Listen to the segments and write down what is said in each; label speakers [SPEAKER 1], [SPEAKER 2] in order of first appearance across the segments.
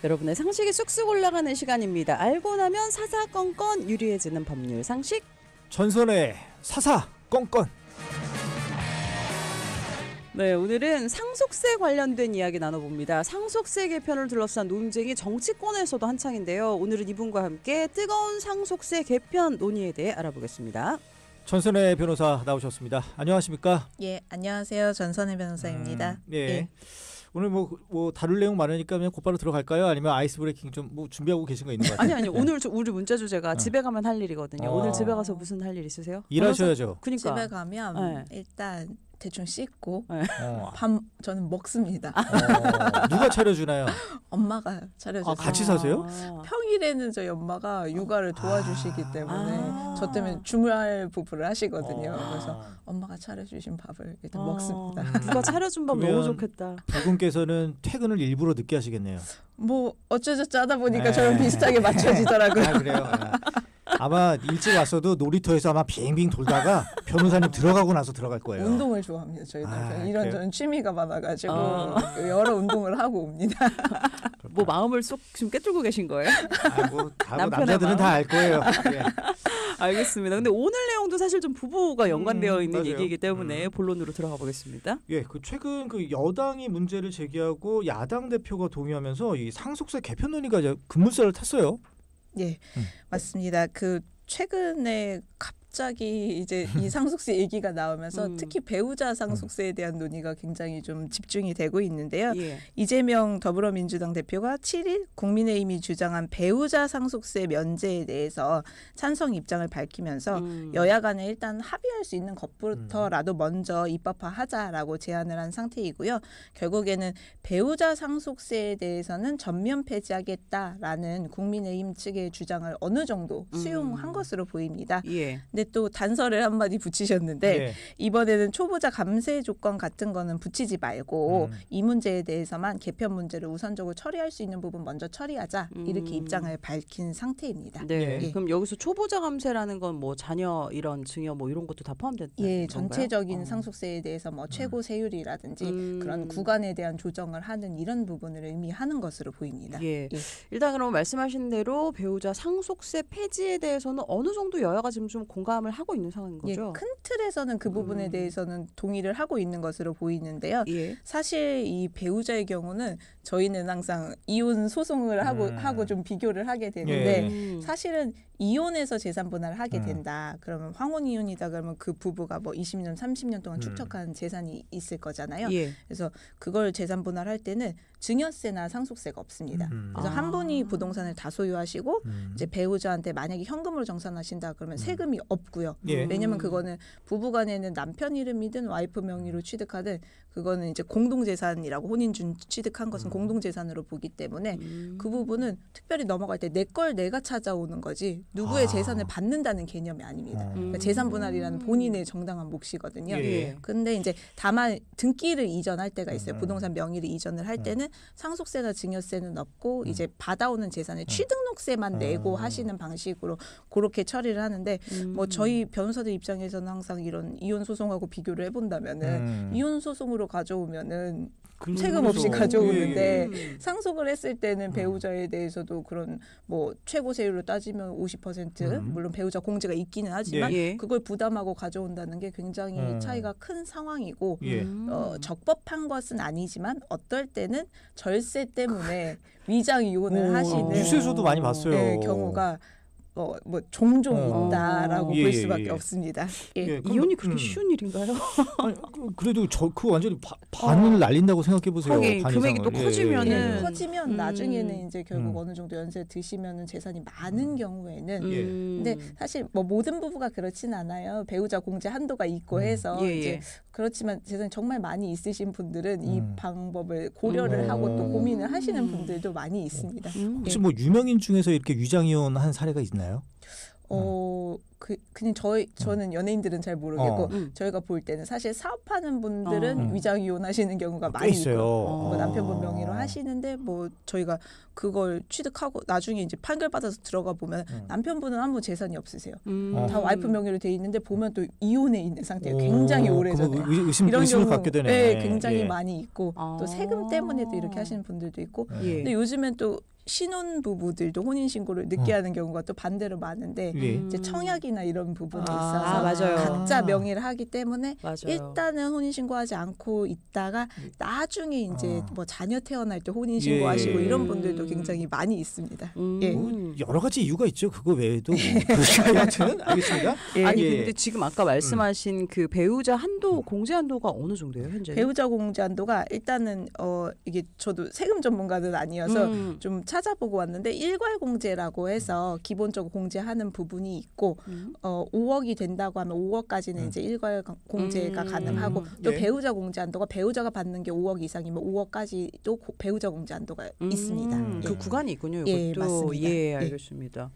[SPEAKER 1] 여러분의 상식이 쑥쑥 올라가는 시간입니다. 알고 나면 사사건건 유리해지는 법률 상식.
[SPEAKER 2] 전선의 사사건건.
[SPEAKER 1] 네, 오늘은 상속세 관련된 이야기 나눠봅니다. 상속세 개편을 둘러싼 논쟁이 정치권에서도 한창인데요. 오늘은 이분과 함께 뜨거운 상속세 개편 논의에 대해 알아보겠습니다.
[SPEAKER 2] 전선의 변호사 나오셨습니다. 안녕하십니까?
[SPEAKER 3] 예, 안녕하세요. 전선의 변호사입니다.
[SPEAKER 2] 예. 오늘 뭐 다룰 내용 많으니까 그냥 곧바로 들어갈까요? 아니면 아이스 브레이킹 좀 뭐 준비하고 계신 거 있는 것 같아요?
[SPEAKER 1] 아니 오늘 우리 문자 주제가 집에 가면 할 일이거든요. 오늘 집에 가서 무슨 할 일 있으세요?
[SPEAKER 2] 일하셔야죠.
[SPEAKER 1] 그러니까
[SPEAKER 3] 집에 가면 일단 대충 씻고
[SPEAKER 2] 어.
[SPEAKER 3] 밥 저는 먹습니다.
[SPEAKER 2] 누가 차려주나요?
[SPEAKER 3] 엄마가 차려주세요.
[SPEAKER 2] 같이 사세요?
[SPEAKER 3] 평일에는 저희 엄마가 육아를 도와주시기 때문에 저 때문에 주말 부부를 하시거든요. 그래서 엄마가 차려주신 밥을 일단 먹습니다.
[SPEAKER 1] 누가 차려준 밥 너무 좋겠다.
[SPEAKER 2] 두 분께서는 퇴근을 일부러 늦게 하시겠네요.
[SPEAKER 3] 뭐 어쩌저쩌 하다 보니까 저랑 비슷하게 맞춰지더라고요.
[SPEAKER 2] 아, 그래요? 아마 일찍 왔어도 놀이터에서 아마 빙빙 돌다가 변호사님 들어가고 나서 들어갈 거예요.
[SPEAKER 3] 운동을 좋아합니다. 저희 남편. 이런저런 취미가 많아가지고 여러 운동을 하고 옵니다.
[SPEAKER 1] 뭐 마음을 쏙 지금 꿰뚫고 계신 거예요?
[SPEAKER 2] 남자들은 다 알 거예요. 예.
[SPEAKER 1] 알겠습니다. 근데 오늘 내용도 사실 좀 부부가 연관되어 있는
[SPEAKER 2] 맞아요.
[SPEAKER 1] 얘기이기 때문에 본론으로 들어가 보겠습니다.
[SPEAKER 2] 예, 최근 여당이 문제를 제기하고 야당 대표가 동의하면서 이 상속세 개편 논의가 이제 급물살을 탔어요.
[SPEAKER 3] 예, 맞습니다. 최근에 갑자기 이제 이 상속세 얘기가 나오면서 특히 배우자 상속세에 대한 논의가 굉장히 좀 집중이 되고 있는데요.
[SPEAKER 1] 예.
[SPEAKER 3] 이재명 더불어민주당 대표가 7일 국민의힘이 주장한 배우자 상속세 면제에 대해서 찬성 입장을 밝히면서 여야 간에 일단 합의할 수 있는 것부터라도 먼저 입법화하자라고 제안을 한 상태이고요. 결국에는 배우자 상속세에 대해서는 전면 폐지하겠다라는 국민의힘 측의 주장을 어느 정도 수용한 것으로 보입니다.
[SPEAKER 1] 예.
[SPEAKER 3] 근데 또 단서를 한마디 붙이셨는데
[SPEAKER 2] 예.
[SPEAKER 3] 이번에는 초보자 감세 조건 같은 거는 붙이지 말고 이 문제에 대해서만 개편 문제를 우선적으로 처리할 수 있는 부분 먼저 처리하자 이렇게 입장을 밝힌 상태입니다.
[SPEAKER 1] 네.
[SPEAKER 3] 예.
[SPEAKER 1] 그럼 여기서 초보자 감세라는 건 뭐 자녀 이런 증여 뭐 이런 것도 다 포함된 건가요?
[SPEAKER 3] 전체적인 상속세에 대해서 뭐 최고 세율이라든지 그런 구간에 대한 조정을 하는 이런 부분을 의미하는 것으로 보입니다.
[SPEAKER 1] 예. 일단 그럼 말씀하신 대로 배우자 상속세 폐지에 대해서는 어느 정도 여야가 지금 좀 공감을 하고 있는 상황인 거죠?
[SPEAKER 3] 큰 틀에서는 그 부분에 대해서는 동의를 하고 있는 것으로 보이는데요.
[SPEAKER 1] 예.
[SPEAKER 3] 사실 이 배우자의 경우는 저희는 항상 이혼 소송을 하고 좀 비교를 하게 되는데 사실은 이혼해서 재산 분할을 하게 된다. 그러면 황혼 이혼이다 그러면 그 부부가 뭐 20년, 30년 동안 축적한 재산이 있을 거잖아요.
[SPEAKER 1] 예.
[SPEAKER 3] 그래서 그걸 재산 분할할 때는 증여세나 상속세가 없습니다. 그래서 한 분이 부동산을 다 소유하시고 이제 배우자한테 만약에 현금으로 정산하신다 그러면 세금이 없고요.
[SPEAKER 2] 예.
[SPEAKER 3] 왜냐면 그거는 부부간에는 남편 이름이든 와이프 명의로 취득하든 그거는 이제 공동재산이라고 혼인준 취득한 것은 공동재산으로 보기 때문에 그 부분은 특별히 넘어갈 때 내 걸 내가 찾아오는 거지 누구의 재산을 받는다는 개념이 아닙니다. 그러니까 재산 분할이라는 본인의 정당한 몫이거든요.
[SPEAKER 2] 예.
[SPEAKER 3] 근데 이제 다만 등기를 이전할 때가 있어요. 부동산 명의를 이전을 할 때는 상속세나 증여세는 없고 이제 받아오는 재산에 취등록세만 내고 하시는 방식으로 그렇게 처리를 하는데 뭐 저희 변호사들 입장에서는 항상 이런 이혼 소송하고 비교를 해본다면은 이혼 소송으로 가져오면은 세금 없이 가져오는데 상속을 했을 때는 배우자에 대해서도 그런 뭐 최고 세율로 따지면 50% 물론 배우자 공제가 있기는 하지만 그걸 부담하고 가져온다는 게 굉장히 차이가 큰 상황이고 적법한 것은 아니지만 어떨 때는 절세 때문에 위장 이혼을 하시는
[SPEAKER 2] 뉴스에서도 많이 봤어요.
[SPEAKER 3] 경우가 뭐 종종 있다라고 볼 수밖에 없습니다. 예.
[SPEAKER 1] 이혼이 그렇게 쉬운 일인가요?
[SPEAKER 2] 아니, 그래도 그 완전히 반을 날린다고 생각해 보세요.
[SPEAKER 1] 금액이 또 커지면은
[SPEAKER 3] 커지면 나중에는 이제 결국 어느 정도 연세 드시면은 재산이 많은 경우에는 근데 사실 뭐 모든 부부가 그렇진 않아요. 배우자 공제 한도가 있고 해서 이제 그렇지만 재산이 정말 많이 있으신 분들은 이 방법을 고려를 하고 또 고민을 하시는 분들도 많이 있습니다.
[SPEAKER 2] 혹시 뭐 유명인 중에서 이렇게 위장 이혼한 사례가 있나요?
[SPEAKER 3] 그냥 저는 연예인들은 잘 모르겠고 저희가 볼 때는 사실 사업하는 분들은 위장 이혼하시는 경우가 많이 있어요. 뭐 남편분 명의로 하시는데 뭐 저희가 그걸 취득하고 나중에 이제 판결 받아서 들어가 보면 남편분은 아무 재산이 없으세요. 다 와이프 명의로 돼 있는데 보면 또 이혼해 있는 상태예요. 굉장히 오래전에 이런 경우
[SPEAKER 2] 갖게 되네.
[SPEAKER 3] 굉장히 많이 있고 또 세금 때문에도 이렇게 하시는 분들도 있고 근데 요즘엔 또 신혼 부부들도 혼인 신고를 늦게 하는 경우가 또 반대로 많은데
[SPEAKER 2] 예.
[SPEAKER 3] 이제 청약이나 이런 부분에 있어서
[SPEAKER 1] 맞아요.
[SPEAKER 3] 각자 명의를 하기 때문에
[SPEAKER 1] 맞아요.
[SPEAKER 3] 일단은 혼인 신고하지 않고 있다가 나중에 이제 뭐 자녀 태어날 때 혼인
[SPEAKER 2] 예.
[SPEAKER 3] 신고하시고 이런 분들도 굉장히 많이 있습니다. 예.
[SPEAKER 2] 뭐 여러 가지 이유가 있죠. 그거 외에도 뭐. 그렇죠. 여튼 알겠습니다.
[SPEAKER 3] 예.
[SPEAKER 1] 아니
[SPEAKER 2] 예.
[SPEAKER 1] 근데 지금 아까 말씀하신 그 배우자 한도 공제 한도가 어느 정도예요 현재?
[SPEAKER 3] 배우자 공제 한도가 일단은 이게 저도 세금 전문가는 아니어서 좀 찾아보고 왔는데 일괄 공제라고 해서 기본적으로 공제하는 부분이 있고 5억이 된다고 하면 5억까지는 이제 일괄 공제가 가능하고 또
[SPEAKER 2] 예.
[SPEAKER 3] 배우자 공제 한도가 배우자가 받는 게 5억 이상이면 5억까지도 배우자 공제 한도가 있습니다.
[SPEAKER 1] 그
[SPEAKER 3] 예.
[SPEAKER 1] 구간이 있군요. 이것도.
[SPEAKER 3] 예, 맞습니다.
[SPEAKER 1] 예,
[SPEAKER 3] 예.
[SPEAKER 1] 알겠습니다.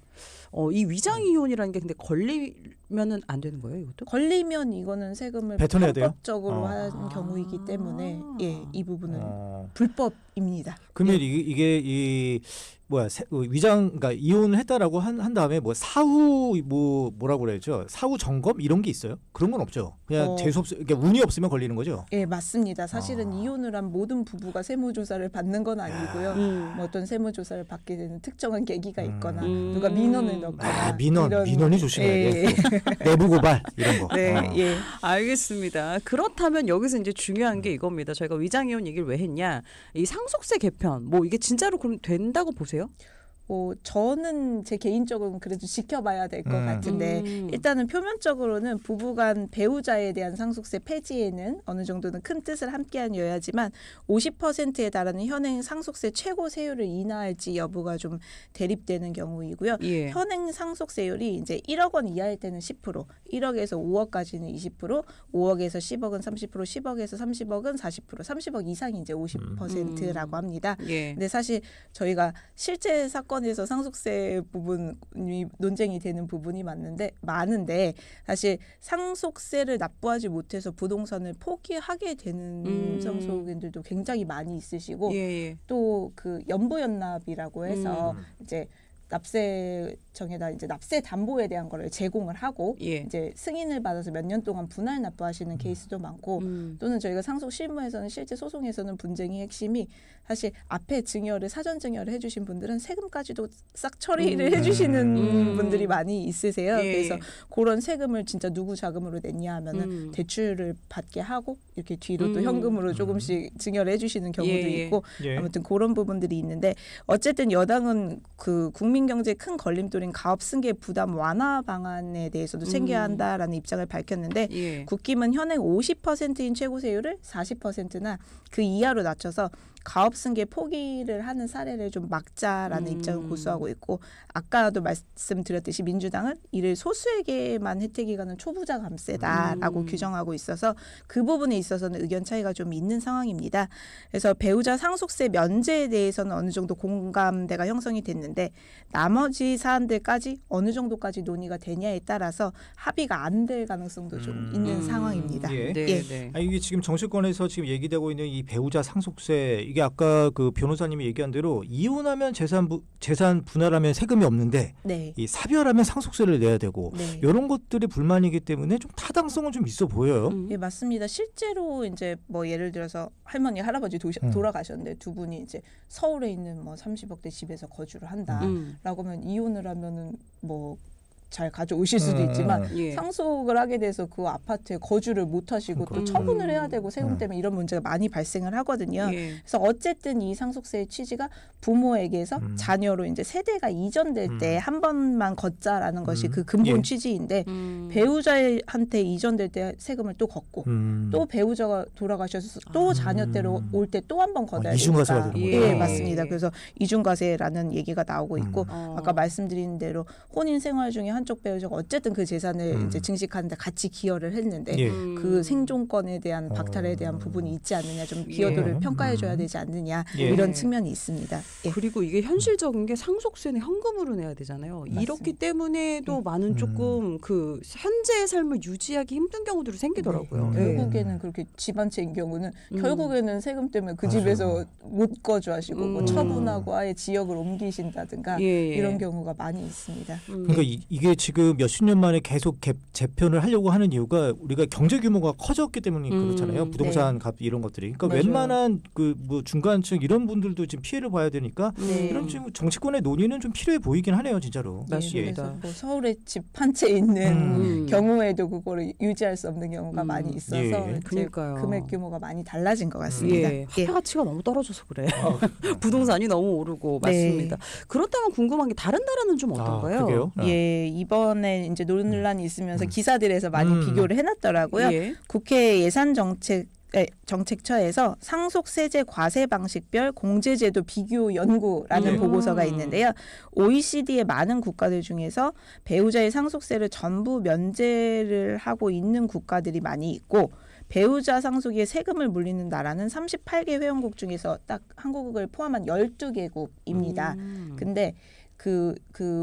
[SPEAKER 1] 이 위장 이혼이라는 게 근데 걸리면은 안 되는 거예요, 이것도?
[SPEAKER 3] 걸리면 이거는 세금을
[SPEAKER 2] 뱉어내야 돼요?
[SPEAKER 3] 편법적으로 한 경우이기 때문에 이 부분은 불법입니다.
[SPEAKER 2] 그러면 이게 위장 그러니까 이혼을 했다라고 한 다음에 뭐 사후 뭐라고 그래야죠? 사후 점검 이런 게 있어요? 그런 건 없죠. 그냥 재수 없 그러니까 운이 없으면 걸리는 거죠.
[SPEAKER 3] 예, 맞습니다. 사실은 이혼을 한 모든 부부가 세무조사를 받는 건 아니고요. 뭐 어떤 세무조사를 받게 되는 특정한 계기가 있거나 누가 민원을 넣거나
[SPEAKER 2] 민원이 조심해야 돼.
[SPEAKER 3] 예.
[SPEAKER 2] 내부 고발 이런 거.
[SPEAKER 3] 네, 예.
[SPEAKER 1] 알겠습니다. 그렇다면 여기서 이제 중요한 게 이겁니다. 저희가 위장 이혼 얘기를 왜 했냐? 이 상속세 개편 뭐 이게 진짜로 그럼 된다고 보세요?
[SPEAKER 3] 저는 제 개인적으로는 그래도 지켜봐야 될 것 같은데 일단은 표면적으로는 부부간 배우자에 대한 상속세 폐지에는 어느 정도는 큰 뜻을 함께하여야지만 50%에 달하는 현행 상속세 최고 세율을 인하할지 여부가 좀 대립되는 경우이고요.
[SPEAKER 1] 예.
[SPEAKER 3] 현행 상속세율이 이제 1억 원 이하일 때는 10%, 1억에서 5억까지는 20%, 5억에서 10억은 30%, 10억에서 30억은 40%, 30억 이상이 이제 50%라고 합니다.
[SPEAKER 1] 예.
[SPEAKER 3] 근데 사실 저희가 실제 사건에서 상속세 부분이 논쟁이 되는 부분이 많은데 사실 상속세를 납부하지 못해서 부동산을 포기하게 되는 상속인들도 굉장히 많이 있으시고
[SPEAKER 1] 예.
[SPEAKER 3] 또 그 연부연납이라고 해서 이제 납세청에다 이제 납세 담보에 대한 거를 제공을 하고
[SPEAKER 1] 예.
[SPEAKER 3] 이제 승인을 받아서 몇 년 동안 분할 납부하시는 케이스도 많고 또는 저희가 상속 실무에서는 실제 소송에서는 분쟁의 핵심이 사실 앞에 증여를 사전 증여를 해주신 분들은 세금까지도 싹 처리를 해주시는 분들이 많이 있으세요.
[SPEAKER 1] 예.
[SPEAKER 3] 그래서 그런 세금을 진짜 누구 자금으로 냈냐 하면은 대출을 받게 하고 이렇게 뒤로 또 현금으로 조금씩 증여를 해주시는 경우도
[SPEAKER 1] 예.
[SPEAKER 3] 있고
[SPEAKER 2] 예.
[SPEAKER 3] 아무튼 그런 부분들이 있는데 어쨌든 여당은 그 국민 경제의 큰 걸림돌인 가업승계 부담 완화 방안에 대해서도 챙겨야 한다라는 입장을 밝혔는데
[SPEAKER 1] 예.
[SPEAKER 3] 국힘은 현행 50%인 최고세율을 40%나 그 이하로 낮춰서 가업승계 포기를 하는 사례를 좀 막자라는 입장을 고수하고 있고 아까도 말씀드렸듯이 민주당은 이를 소수에게만 혜택이 가는 초부자 감세다라고 규정하고 있어서 그 부분에 있어서는 의견 차이가 좀 있는 상황입니다. 그래서 배우자 상속세 면제에 대해서는 어느 정도 공감대가 형성이 됐는데 나머지 사안들까지 어느 정도까지 논의가 되냐에 따라서 합의가 안 될 가능성도 좀 있는 상황입니다.
[SPEAKER 2] 예.
[SPEAKER 1] 네.
[SPEAKER 3] 예.
[SPEAKER 1] 네.
[SPEAKER 2] 이게 지금 정치권에서 지금 얘기되고 있는 이 배우자 상속세 이게 아까 그 변호사님이 얘기한 대로 이혼하면 재산 분할하면 세금이 없는데
[SPEAKER 3] 네.
[SPEAKER 2] 이 사별하면 상속세를 내야 되고
[SPEAKER 3] 네.
[SPEAKER 2] 이런 것들이 불만이기 때문에 좀 타당성은 좀 있어 보여요.
[SPEAKER 3] 예, 맞습니다. 실제로 이제 뭐 예를 들어서 할머니, 할아버지 돌아가셨는데 두 분이 이제 서울에 있는 뭐 30억대 집에서 거주를 한다라고 하면 이혼을 하면은 뭐 잘 가져오실 수도 있지만
[SPEAKER 1] 예.
[SPEAKER 3] 상속을 하게 돼서 그 아파트에 거주를 못 하시고 또 처분을 해야 되고 세금 때문에 이런 문제가 많이 발생을 하거든요.
[SPEAKER 1] 예.
[SPEAKER 3] 그래서 어쨌든 이 상속세의 취지가 부모에게서 자녀로 이제 세대가 이전될 때 한 번만 걷자라는 것이 그 근본
[SPEAKER 2] 예.
[SPEAKER 3] 취지인데 배우자한테 이전될 때 세금을 또 걷고 또 배우자가 돌아가셔서 또 자녀 때로 올 때 또 한 번 걷어야
[SPEAKER 2] 이중과세가
[SPEAKER 3] 되니까.
[SPEAKER 2] 되는
[SPEAKER 3] 예,
[SPEAKER 2] 거죠.
[SPEAKER 3] 맞습니다. 그래서 이중과세라는 얘기가 나오고 있고
[SPEAKER 1] 어.
[SPEAKER 3] 아까 말씀드린 대로 혼인 생활 중에 한쪽 배우자가 어쨌든 그 재산을 이제 증식하는데 같이 기여를 했는데
[SPEAKER 2] 예.
[SPEAKER 3] 그 생존권에 대한 박탈에 대한 부분이 있지 않느냐, 좀 기여도를
[SPEAKER 2] 예.
[SPEAKER 3] 평가해줘야 되지 않느냐
[SPEAKER 2] 예.
[SPEAKER 3] 이런 측면이 있습니다. 예.
[SPEAKER 1] 그리고 이게 현실적인 게 상속세는 현금으로 내야 되잖아요. 이렇기 때문에도 많은 조금 그 현재의 삶을 유지하기 힘든 경우들이 생기더라고요. 예.
[SPEAKER 3] 결국에는 그렇게 집안채인 경우는 결국에는 세금 때문에 그 집에서 못 거주하시고 뭐 처분하고 아예 지역을 옮기신다든가
[SPEAKER 1] 예.
[SPEAKER 3] 이런 경우가 많이 있습니다.
[SPEAKER 2] 그러니까 이게 이게 지금 몇십 년 만에 계속 재편을 하려고 하는 이유가 우리가 경제 규모가 커졌기 때문에 그렇잖아요. 부동산 값 이런 것들이. 그러니까
[SPEAKER 1] 맞아요.
[SPEAKER 2] 웬만한 그 뭐 중간층 이런 분들도 지금 피해를 봐야 되니까
[SPEAKER 3] 네.
[SPEAKER 2] 이런 지금 정치권의 논의는 좀 필요해 보이긴 하네요, 진짜로.
[SPEAKER 1] 맞습니다.
[SPEAKER 3] 그래서 뭐 서울에 집 한 채 있는
[SPEAKER 1] 음.
[SPEAKER 3] 경우에도 그거를 유지할 수 없는 경우가 많이 있어서
[SPEAKER 2] 예.
[SPEAKER 3] 이제
[SPEAKER 1] 그러니까요.
[SPEAKER 3] 금액 규모가 많이 달라진 것 같습니다.
[SPEAKER 1] 예, 화폐 가치가 너무 떨어져서 그래. 부동산이 너무 오르고
[SPEAKER 3] 네.
[SPEAKER 1] 맞습니다. 그렇다면 궁금한 게 다른 나라는 좀 어떤가요?
[SPEAKER 2] 그러게요.
[SPEAKER 3] 예, 이번에 이제 논란이 있으면서 기사들에서 많이 비교를 해놨더라고요.
[SPEAKER 1] 예.
[SPEAKER 3] 국회 정책처에서 상속세제 과세 방식별 공제제도 비교 연구라는 보고서가 있는데요. OECD의 많은 국가들 중에서 배우자의 상속세를 전부 면제를 하고 있는 국가들이 많이 있고 배우자 상속에 세금을 물리는 나라는 38개 회원국 중에서 딱 한국을 포함한 12개국입니다. 근데 그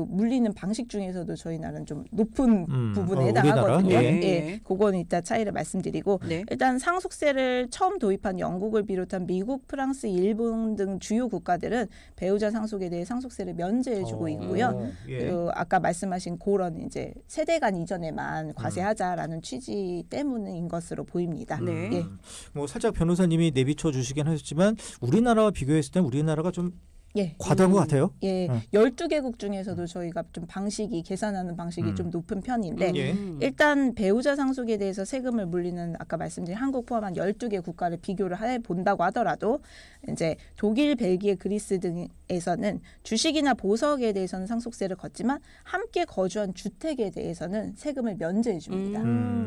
[SPEAKER 3] 물리는 방식 중에서도 저희 나라는 좀 높은 부분에 해당하거든요.
[SPEAKER 2] 우리나라?
[SPEAKER 3] 예, 그거는 이따 차이를 말씀드리고
[SPEAKER 1] 네.
[SPEAKER 3] 일단 상속세를 처음 도입한 영국을 비롯한 미국, 프랑스, 일본 등 주요 국가들은 배우자 상속에 대해 상속세를 면제해주고 있고요.
[SPEAKER 2] 예.
[SPEAKER 3] 아까 말씀하신 그런 이제 세대 간 이전에만 과세하자라는 취지 때문인 것으로 보입니다.
[SPEAKER 1] 네.
[SPEAKER 3] 예.
[SPEAKER 2] 뭐 살짝 변호사님이 내비쳐 주시긴 하셨지만 우리나라와 비교했을 때 우리나라가 좀
[SPEAKER 3] 예.
[SPEAKER 2] 과다한 것 같아요.
[SPEAKER 3] 예, 12개국 중에서도 저희가 좀 방식이 계산하는 방식이 좀 높은 편인데
[SPEAKER 2] 예.
[SPEAKER 3] 일단 배우자 상속에 대해서 세금을 물리는 아까 말씀드린 한국 포함한 12개 국가를 비교를 해 본다고 하더라도 이제 독일, 벨기에, 그리스 등에서는 주식이나 보석에 대해서는 상속세를 걷지만 함께 거주한 주택에 대해서는 세금을 면제해 줍니다.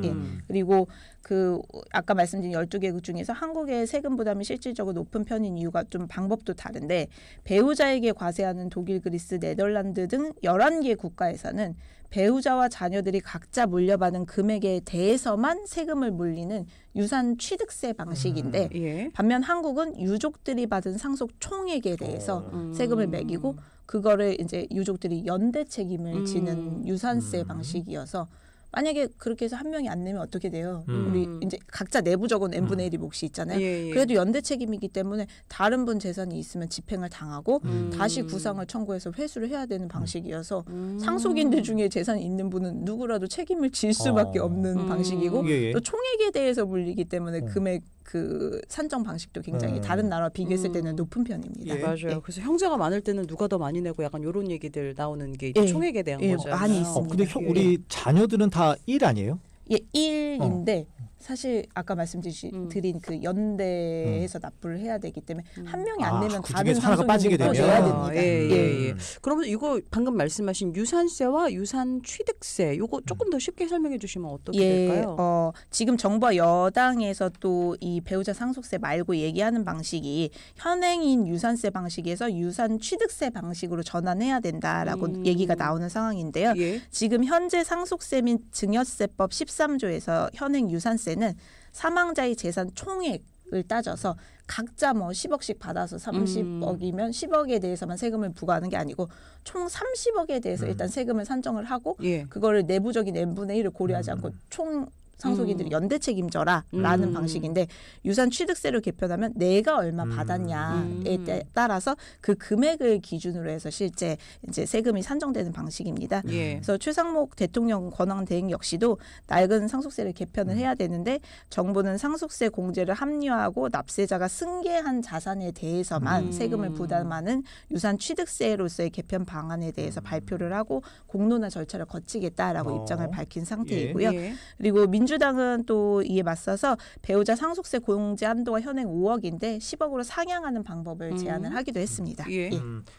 [SPEAKER 3] 예. 그리고 그 아까 말씀드린 12개국 중에서 한국의 세금 부담이 실질적으로 높은 편인 이유가 좀 방법도 다른데 배우자에게 과세하는 독일, 그리스, 네덜란드 등 11개 국가에서는 배우자와 자녀들이 각자 물려받은 금액에 대해서만 세금을 물리는 유산 취득세 방식인데
[SPEAKER 1] 예.
[SPEAKER 3] 반면 한국은 유족들이 받은 상속 총액에 대해서 세금을 매기고 그거를 이제 유족들이 연대 책임을 지는 유산세 방식이어서 만약에 그렇게 해서 한 명이 안 내면 어떻게 돼요? 우리 이제 각자 내부적으로 n분의 1이 몫이 있잖아요.
[SPEAKER 1] 예, 예.
[SPEAKER 3] 그래도 연대 책임이기 때문에 다른 분 재산이 있으면 집행을 당하고 다시 구상을 청구해서 회수를 해야 되는 방식이어서 상속인들 중에 재산이 있는 분은 누구라도 책임을 질 수밖에 없는 방식이고
[SPEAKER 2] 예, 예.
[SPEAKER 3] 또 총액에 대해서 물리기 때문에 금액 그 산정 방식도 굉장히 다른 나라와 비교했을 때는 높은 편입니다.
[SPEAKER 2] 예.
[SPEAKER 1] 맞아요. 그래서 형제가 많을 때는 누가 더 많이 내고 약간 이런 얘기들 나오는 게
[SPEAKER 3] 예.
[SPEAKER 1] 총액에 대한
[SPEAKER 3] 예,
[SPEAKER 1] 거죠.
[SPEAKER 3] 많이 있습니다.
[SPEAKER 2] 근데 우리 자녀들은 다 1 아니에요?
[SPEAKER 3] 예, 1인데 사실 아까 말씀드린 그 연대에서 납부를 해야 되기 때문에 한 명이 안 내면
[SPEAKER 2] 그
[SPEAKER 3] 다른
[SPEAKER 2] 중에 하나가 빠지게
[SPEAKER 3] 상속인도
[SPEAKER 2] 되면.
[SPEAKER 3] 내야 됩니다.
[SPEAKER 1] 예. 그러면 이거 방금 말씀하신 유산세와 유산 취득세 요거 조금 더 쉽게 설명해 주시면 어떻게 될까요?
[SPEAKER 3] 지금 정부와 여당에서 또 이 배우자 상속세 말고 얘기하는 방식이 현행인 유산세 방식에서 유산 취득세 방식으로 전환해야 된다라고 얘기가 나오는 상황인데요.
[SPEAKER 1] 예.
[SPEAKER 3] 지금 현재 상속세 및 증여세법 13조에서 현행 유산세는 사망자의 재산 총액을 따져서 각자 뭐 10억씩 받아서 30억이면 10억에 대해서만 세금을 부과하는 게 아니고 총 30억에 대해서 일단 세금을 산정을 하고
[SPEAKER 1] 예.
[SPEAKER 3] 그거를 내부적인 n분의 1을 고려하지 않고 총 상속인들이 연대 책임져라라는 방식인데 유산 취득세를 개편하면 내가 얼마 받았냐에 따라서 그 금액을 기준으로 해서 실제 이제 세금이 산정되는 방식입니다.
[SPEAKER 1] 예.
[SPEAKER 3] 그래서 최상목 대통령 권한 대행 역시도 낡은 상속세를 개편을 해야 되는데 정부는 상속세 공제를 합리화하고 납세자가 승계한 자산에 대해서만 세금을 부담하는 유산 취득세로서의 개편 방안에 대해서 발표를 하고 공론화 절차를 거치겠다라고 입장을 밝힌 상태이고요.
[SPEAKER 1] 예.
[SPEAKER 3] 그리고 민주당은 또 이에 맞서서 배우자 상속세 공제 한도가 현행 5억인데 10억으로 상향하는 방법을 제안을 하기도 했습니다.
[SPEAKER 1] 예.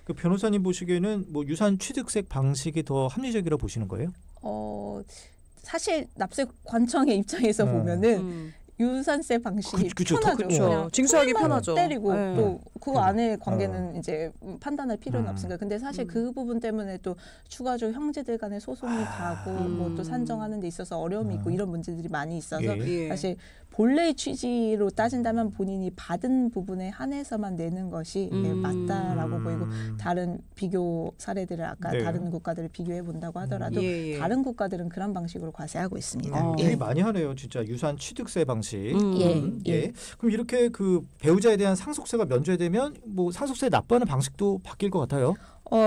[SPEAKER 2] 그 변호사님 보시기에는 뭐 유산 취득세 방식이 더 합리적이라고 보시는 거예요?
[SPEAKER 3] 사실 납세 관청의 입장에서 보면은 유산세 방식이
[SPEAKER 2] 그쵸.
[SPEAKER 3] 편하죠.
[SPEAKER 1] 그쵸.
[SPEAKER 3] 그냥
[SPEAKER 1] 징수하기
[SPEAKER 3] 총액만
[SPEAKER 1] 편하죠.
[SPEAKER 3] 때리고
[SPEAKER 1] 네.
[SPEAKER 3] 또 그 안에 관계는 이제 판단할 필요는 없으니까. 근데 사실
[SPEAKER 1] 음.
[SPEAKER 3] 그 부분 때문에 또 추가적으로 형제들 간의 소송이 가고 뭐 또 산정하는 데 있어서 어려움이 있고 이런 문제들이 많이 있어서
[SPEAKER 1] 예.
[SPEAKER 3] 사실 본래의 취지로 따진다면 본인이 받은 부분에 한해서만 내는 것이 맞다라고 보이고 다른 비교 사례들을 아까
[SPEAKER 2] 네.
[SPEAKER 3] 다른 국가들을 비교해 본다고 하더라도
[SPEAKER 1] 예.
[SPEAKER 3] 다른 국가들은 그런 방식으로 과세하고 있습니다.
[SPEAKER 2] 되게
[SPEAKER 3] 예.
[SPEAKER 2] 많이 하네요, 진짜 유산 취득세 방식.
[SPEAKER 3] 예.
[SPEAKER 2] 그럼 이렇게 그 배우자에 대한 상속세가 면제되면 뭐 상속세 납부하는 방식도 바뀔 것 같아요.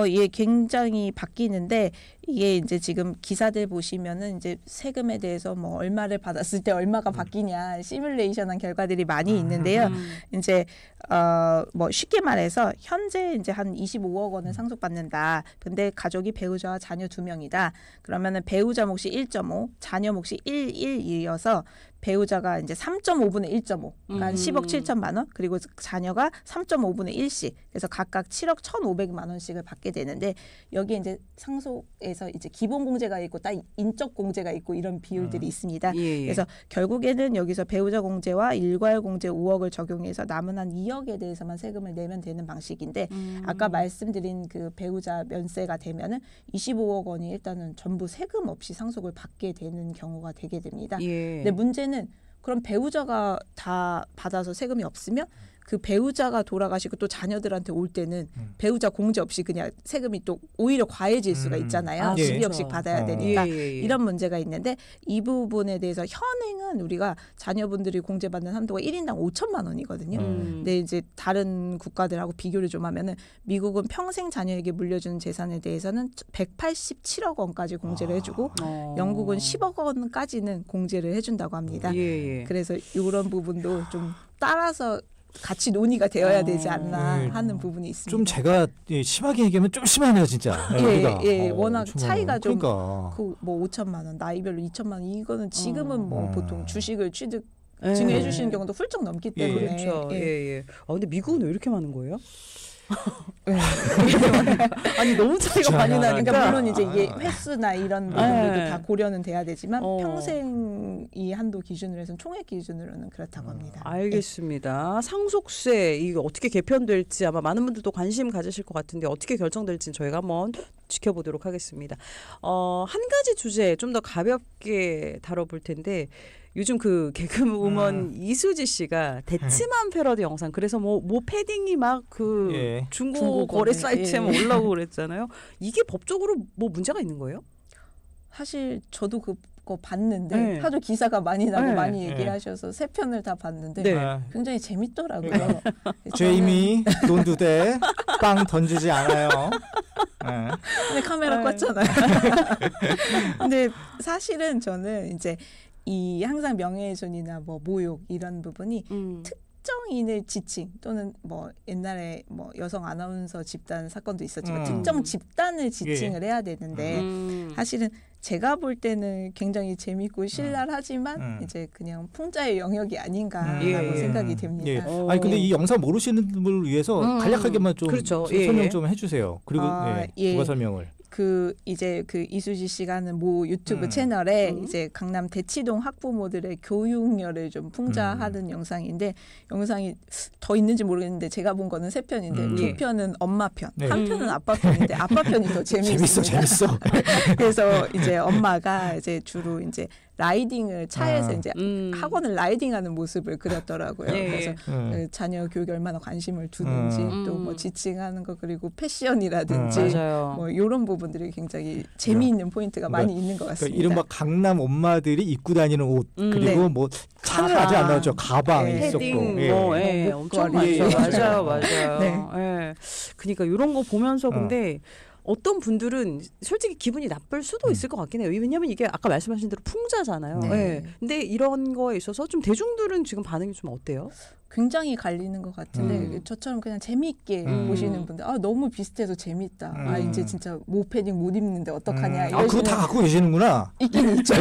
[SPEAKER 3] 예, 굉장히 바뀌는데 이게 이제 지금 기사들 보시면은 이제 세금에 대해서 뭐 얼마를 받았을 때 얼마가 바뀌냐 시뮬레이션한 결과들이 많이 있는데요. 이제 뭐 쉽게 말해서 현재 이제 한 25억 원을 상속받는다. 근데 가족이 배우자와 자녀 2명이다. 그러면은 배우자 몫이 1.5, 자녀 몫이 1.1이어서 배우자가 이제 3.5분의 1.5, 그러니까 10억 7천만 원, 그리고 자녀가 3.5분의 1씩, 그래서 각각 7억 1,500만 원씩을 받게 되는데 여기에 이제 상속에서 이제 기본 공제가 있고 딱 인적 공제가 있고 이런 비율들이 있습니다.
[SPEAKER 1] 예.
[SPEAKER 3] 그래서 결국에는 여기서 배우자 공제와 일괄 공제 5억을 적용해서 남은 한 2억에 대해서만 세금을 내면 되는 방식인데 아까 말씀드린 그 배우자 면세가 되면은 25억 원이 일단은 전부 세금 없이 상속을 받게 되는 경우가 되게 됩니다.
[SPEAKER 1] 예.
[SPEAKER 3] 근데 문제는 그럼 배우자가 다 받아서 세금이 없으면 그 배우자가 돌아가시고 또 자녀들한테 올 때는 배우자 공제 없이 그냥 세금이 또 오히려 과해질 수가 있잖아요.
[SPEAKER 1] 아,
[SPEAKER 3] 12억씩
[SPEAKER 1] 그렇죠.
[SPEAKER 3] 받아야 되니까
[SPEAKER 1] 예.
[SPEAKER 3] 이런 문제가 있는데 이 부분에 대해서 현행은 우리가 자녀분들이 공제받는 한도가 1인당 5천만 원이거든요. 근데 이제 다른 국가들하고 비교를 좀 하면은 미국은 평생 자녀에게 물려주는 재산에 대해서는 187억 원까지 공제를 해주고 영국은 10억 원까지는 공제를 해준다고 합니다.
[SPEAKER 1] 예.
[SPEAKER 3] 그래서 이런 부분도 좀 따라서 같이 논의가 되어야 되지 않나
[SPEAKER 2] 예.
[SPEAKER 3] 하는 부분이 있습니다.
[SPEAKER 2] 좀 제가 심하게 얘기하면 좀 심하네요, 진짜. 우리가.
[SPEAKER 3] 워낙
[SPEAKER 2] 정말.
[SPEAKER 3] 차이가 좀
[SPEAKER 2] 그러니까.
[SPEAKER 3] 뭐 5천만 원, 나이별로 2천만 원 이거는 지금은 뭐 보통 주식을 취득
[SPEAKER 1] 예.
[SPEAKER 3] 증여해 주시는 경우도 훌쩍 넘기 때문에
[SPEAKER 1] 그렇죠.
[SPEAKER 3] 예.
[SPEAKER 1] 예. 근데 미국은 왜 이렇게 많은 거예요? 아니 너무 차이가 많이 나니까.
[SPEAKER 3] 그러니까 물론 이제 이게 횟수나 이런 부분들도
[SPEAKER 1] 네.
[SPEAKER 3] 다 고려는 돼야 되지만
[SPEAKER 1] 어.
[SPEAKER 3] 평생 이 한도 기준으로 해서는 총액 기준으로는 그렇다고 합니다.
[SPEAKER 1] 알겠습니다. 상속세 이거 어떻게 개편될지 아마 많은 분들도 관심 가지실 것 같은데 어떻게 결정될지는 저희가 한번 지켜보도록 하겠습니다. 한 가지 주제 좀 더 가볍게 다뤄볼 텐데 요즘 그 개그우먼 이수지 씨가 대치만 패러디 영상 그래서 뭐 패딩이 막 그
[SPEAKER 2] 예.
[SPEAKER 1] 중고 거래
[SPEAKER 3] 중고거래,
[SPEAKER 1] 사이트에 막 올라오고 그랬잖아요. 이게 법적으로 뭐 문제가 있는 거예요?
[SPEAKER 3] 사실 저도 그거 봤는데
[SPEAKER 1] 네.
[SPEAKER 3] 하도 기사가 많이 나고
[SPEAKER 1] 네.
[SPEAKER 3] 많이 얘기하셔서 세 편을 다 봤는데
[SPEAKER 1] 네.
[SPEAKER 2] 아,
[SPEAKER 3] 굉장히 재밌더라고요.
[SPEAKER 2] 제이미 돈두대 빵 던지지 않아요. 네.
[SPEAKER 3] 근데 카메라
[SPEAKER 1] 네.
[SPEAKER 3] 껐잖아요. 근데 사실은 저는 이제 이 항상 명예훼손이나 뭐 모욕 이런 부분이 특정인을 지칭 또는 뭐 옛날에 뭐 여성 아나운서 집단 사건도 있었지만 특정 집단을 지칭을 해야 되는데 사실은 제가 볼 때는 굉장히 재밌고 신랄하지만 이제 그냥 풍자의 영역이 아닌가라고
[SPEAKER 1] 예.
[SPEAKER 3] 생각이 됩니다.
[SPEAKER 2] 예. 아니 근데 이 영상 모르시는 분을 위해서 간략하게만 좀
[SPEAKER 1] 그렇죠.
[SPEAKER 2] 설명
[SPEAKER 1] 예.
[SPEAKER 2] 좀 해주세요. 그리고 부가 설명을.
[SPEAKER 3] 그 이제 그 이수지 씨가 하는 모 유튜브 채널에 이제 강남 대치동 학부모들의 교육열을 좀 풍자하는 영상인데 영상이 더 있는지 모르겠는데 제가 본 거는 3편인데
[SPEAKER 1] 예.
[SPEAKER 3] 2편은 엄마 편,
[SPEAKER 2] 네.
[SPEAKER 3] 1편은 아빠 편인데 아빠 편이 더 재밌습니다.
[SPEAKER 2] 재밌어.
[SPEAKER 3] 그래서 이제 엄마가 이제 주로 이제 라이딩을 차에서 이제 학원을 라이딩하는 모습을 그렸더라고요.
[SPEAKER 1] 예.
[SPEAKER 3] 그래서 그 자녀 교육에 얼마나 관심을 두는지 또 뭐 지칭하는 거 그리고 패션이라든지
[SPEAKER 1] 맞아요.
[SPEAKER 3] 뭐 이런 부분들이 굉장히 재미있는 포인트가 많이 있는 것 같습니다.
[SPEAKER 2] 그러니까 이른바 강남 엄마들이 입고 다니는 옷 그리고
[SPEAKER 3] 네.
[SPEAKER 2] 뭐 차는 아직 안 나왔죠. 가방
[SPEAKER 3] 네.
[SPEAKER 2] 있었고.
[SPEAKER 1] 패딩
[SPEAKER 2] 예.
[SPEAKER 1] 뭐
[SPEAKER 3] 뭐
[SPEAKER 1] 엄청
[SPEAKER 3] 목걸이.
[SPEAKER 1] 많죠.
[SPEAKER 3] 예.
[SPEAKER 1] 맞아요.
[SPEAKER 3] 네.
[SPEAKER 1] 예. 그러니까 이런 거 보면서 근데 어떤 분들은 솔직히 기분이 나쁠 수도 있을 것 같긴 해요. 왜냐하면 이게 아까 말씀하신 대로 풍자잖아요.
[SPEAKER 3] 네.
[SPEAKER 1] 예. 근데 이런 거에 있어서 좀 대중들은 지금 반응이 좀 어때요?
[SPEAKER 3] 굉장히 갈리는 것 같은데 저처럼 그냥 재미있게 보시는 분들 너무 비슷해서 재밌다. 이제 진짜 모패딩 못 입는데 어떡하냐.
[SPEAKER 2] 아 그거 다 갖고 계시는구나.
[SPEAKER 3] 있긴 있죠.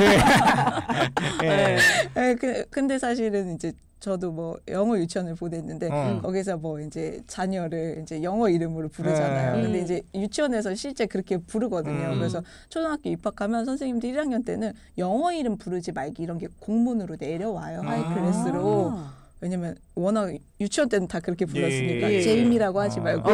[SPEAKER 2] 예.
[SPEAKER 3] 근데 사실은 이제 저도 뭐 영어 유치원을 보냈는데 거기서 뭐 이제 자녀를 이제 영어 이름으로 부르잖아요. 근데 이제 유치원에서 실제 그렇게 부르거든요. 그래서 초등학교 입학하면 선생님들 1학년 때는 영어 이름 부르지 말기 이런 게 공문으로 내려와요. 하이 클래스로. 왜냐면 워낙 유치원 때는 다 그렇게 불렀으니까
[SPEAKER 2] 예.
[SPEAKER 3] 제임이라고 하지 말고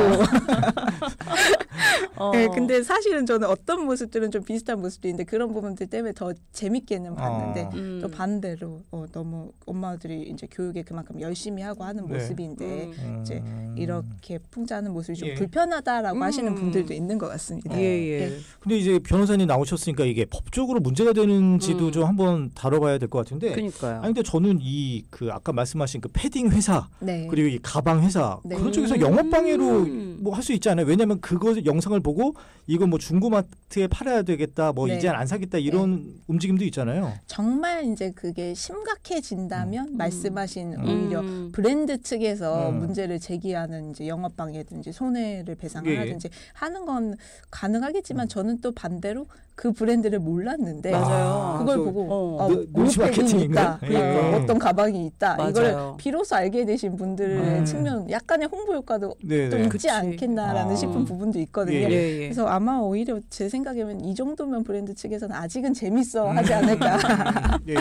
[SPEAKER 3] 네, 근데 사실은 저는 어떤 모습들은 좀 비슷한 모습도 있는데 그런 부분들 때문에 더 재밌게는 봤는데 또 반대로 너무 엄마들이 이제 교육에 그만큼 열심히 하고 하는
[SPEAKER 2] 네.
[SPEAKER 3] 모습인데 이제 이렇게 풍자하는 모습이 좀
[SPEAKER 2] 예.
[SPEAKER 3] 불편하다라고 하시는 분들도 있는 것 같습니다.
[SPEAKER 1] 예.
[SPEAKER 2] 근데 이제 변호사님 나오셨으니까 이게 법적으로 문제가 되는지도 좀 한번 다뤄봐야 될 것 같은데.
[SPEAKER 1] 그러니까요.
[SPEAKER 2] 아니 근데 저는 이 그 아까 말씀하신 그 패딩 회사
[SPEAKER 3] 네.
[SPEAKER 2] 그리고 이 가방 회사
[SPEAKER 3] 네.
[SPEAKER 2] 그런 쪽에서 영업 방해로 뭐 할 수 있지 않아요? 왜냐하면 그거 영상을 보고 이거 뭐 중고마트에 팔아야 되겠다, 뭐
[SPEAKER 3] 네.
[SPEAKER 2] 이제 안 사겠다 이런 움직임도 있잖아요.
[SPEAKER 3] 정말 이제 그게 심각해진다면 말씀하신 오히려 브랜드 측에서 문제를 제기하는 이제 영업 방해든지 손해를 배상을
[SPEAKER 2] 예.
[SPEAKER 3] 하든지 하는 건 가능하겠지만 저는 또 반대로 그 브랜드를 몰랐는데
[SPEAKER 1] 맞아요.
[SPEAKER 3] 그걸
[SPEAKER 2] 저-
[SPEAKER 3] 보고
[SPEAKER 2] 눈치
[SPEAKER 3] 옷백이
[SPEAKER 2] 마케팅인가요?
[SPEAKER 3] 있다, 그러니까
[SPEAKER 2] 예.
[SPEAKER 3] 어떤 가방이 있다.
[SPEAKER 1] 맞아요.
[SPEAKER 3] 이걸 비로소 알게 되신 분들의 측면 약간의 홍보 효과도
[SPEAKER 2] 네,
[SPEAKER 3] 좀
[SPEAKER 2] 네.
[SPEAKER 3] 있지
[SPEAKER 1] 그치.
[SPEAKER 3] 않겠나라는
[SPEAKER 2] 아.
[SPEAKER 3] 싶은 부분도 있거든요.
[SPEAKER 2] 예,
[SPEAKER 1] 예.
[SPEAKER 3] 그래서 아마 오히려 제 생각에는 이 정도면 브랜드 측에서는 아직은 재밌어 하지 않을까라고
[SPEAKER 2] 예,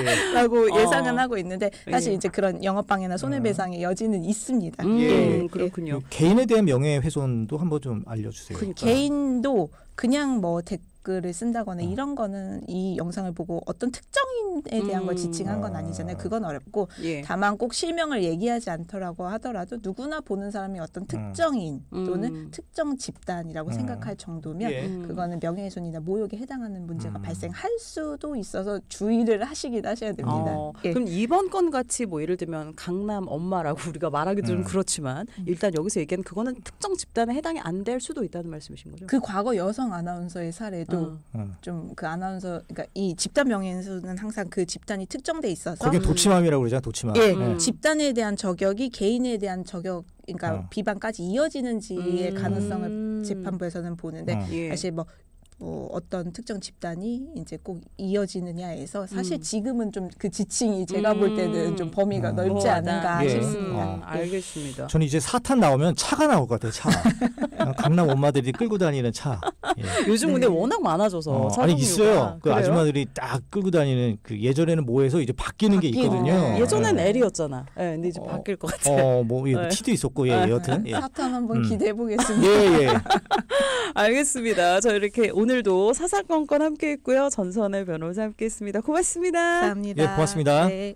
[SPEAKER 2] 예.
[SPEAKER 3] 예상은 하고 있는데 사실
[SPEAKER 1] 예.
[SPEAKER 3] 이제 그런 영업방해나 손해배상의 여지는 있습니다.
[SPEAKER 2] 예.
[SPEAKER 1] 그렇군요.
[SPEAKER 2] 그 개인에 대한 명예훼손도 한번 좀 알려주세요.
[SPEAKER 1] 그러니까.
[SPEAKER 3] 개인도 그냥 뭐 댓글을 쓴다거나 이런 거는 이 영상을 보고 어떤 특정인에 대한 걸 지칭한 건 아니잖아요. 그건 어렵고
[SPEAKER 1] 예.
[SPEAKER 3] 다만 꼭 실명을 얘기하지 않더라고 하더라도 누구나 보는 사람이 어떤 특정인 또는 특정 집단이라고 생각할 정도면
[SPEAKER 2] 예.
[SPEAKER 3] 그거는 명예훼손이나 모욕에 해당하는 문제가 발생할 수도 있어서 주의를 하시긴 하셔야 됩니다. 예.
[SPEAKER 1] 그럼 이번 건 같이 뭐 예를 들면 강남 엄마라고 우리가 말하기도 좀 그렇지만 일단 여기서 얘기한 그거는 특정 집단에 해당이 안 될 수도 있다는 말씀이신 거죠?
[SPEAKER 3] 그 과거 여성 아나운서의 사례도 좀 그 아나운서 그러니까 이 집단 명예훼손은 항상 그 집단이 특정돼 있어서
[SPEAKER 2] 거기에 도치맘이라고 그러잖아, 도치맘.
[SPEAKER 3] 예, 집단에 대한 저격이 개인에 대한 저격 그러니까 비방까지 이어지는지의 가능성을 재판부에서는 보는데
[SPEAKER 1] 예.
[SPEAKER 3] 사실 뭐 어떤 특정 집단이 이제 꼭 이어지느냐에서 사실 지금은 좀 그 지칭이 제가 볼 때는 좀 범위가 넓지 않은가
[SPEAKER 2] 예.
[SPEAKER 3] 싶습니다.
[SPEAKER 1] 알겠습니다.
[SPEAKER 2] 저는 이제 사탄 나오면 차가 나올 것 같아요. 차. 강남 엄마들이 끌고 다니는 차. 예.
[SPEAKER 1] 요즘 근데 워낙 많아져서
[SPEAKER 2] 아니
[SPEAKER 1] 차종류가.
[SPEAKER 2] 있어요. 그
[SPEAKER 1] 그래요?
[SPEAKER 2] 아줌마들이 딱 끌고 다니는 그 예전에는 뭐해서 이제 바뀌는 게 있거든요.
[SPEAKER 1] 예전엔
[SPEAKER 2] 예.
[SPEAKER 1] L이었잖아. 예, 근데 이제 바뀔 것 같아요.
[SPEAKER 2] 뭐 예, T도 있었고 예, 여튼 예.
[SPEAKER 3] 사탄 한번 기대해 보겠습니다.
[SPEAKER 2] 예, 예.
[SPEAKER 1] 알겠습니다. 저 이렇게 오늘도 사사건건 함께했고요. 전선의 변호사 함께했습니다. 고맙습니다.
[SPEAKER 3] 감사합니다.
[SPEAKER 2] 예, 고맙습니다.
[SPEAKER 3] 네.